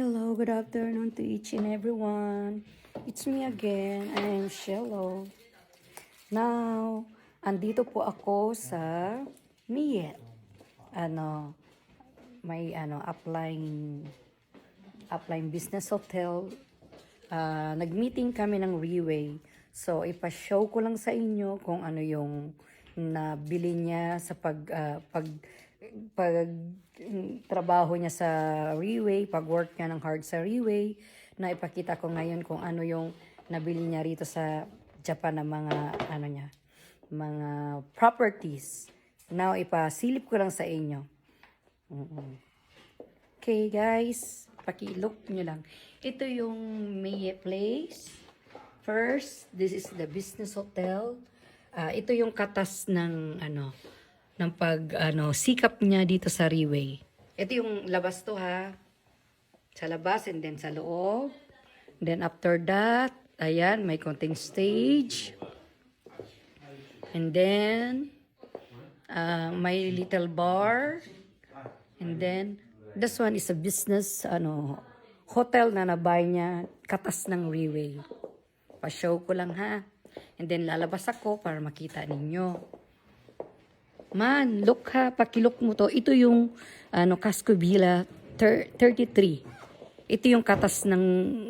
Hello, good afternoon to each and everyone. It's me again. I am Shello. Now, andito po ako sa Miet. May applying business hotel. Nag-meeting kami ng Riway. So, ipa-show ko lang sa inyo kung ano yung nabili niya sa pag trabaho niya sa Riway, pag-work niya ng hard sa Riway, na ipakita ko ngayon kung ano yung nabili niya rito sa Japan ng mga properties. Now, ipasilip ko lang sa inyo. Okay, guys, paki-look nyo lang. Ito yung Miet Place. First, this is the business hotel. Ito yung katas ng sikap niya dito sa Riway. Ito yung labas to ha. Sa labas and then sa loob. Then after that, ayan, may konting stage. And then may little bar. And then this one is a business hotel na nabay niya, katas ng Riway. Pa-show ko lang ha. And then lalabas ako para makita ninyo. Man, look ha, pakilook mo to. Ito yung Casco Villa 33. Ito yung katas ng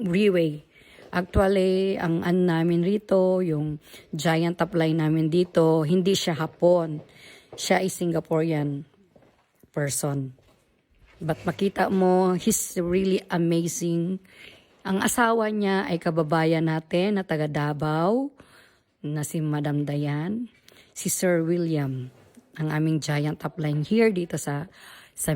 Riway. Actually, ang namin rito, yung giant apply namin dito, hindi siya Hapon. Siya ay Singaporean person. But makita mo, he's really amazing. Ang asawa niya ay kababayan natin na taga Davao, na si Madam Dayan, si Sir William, ang aming giant upline here dito sa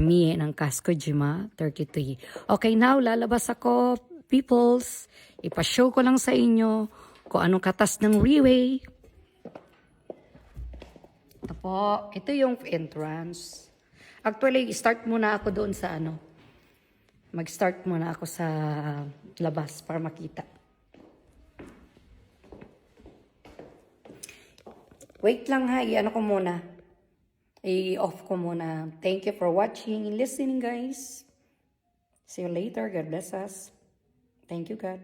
Mie ng Casco Jima 33. Okay, now lalabas ako, peoples. Ipa-show ko lang sa inyo kung anong katas ng Riway. Ito po, ito yung entrance. Actually, start muna ako doon sa mag-start muna ako sa labas para makita. Wait lang ha, i-off ko muna. Thank you for watching and listening, guys. See you later. God bless us. Thank you, God.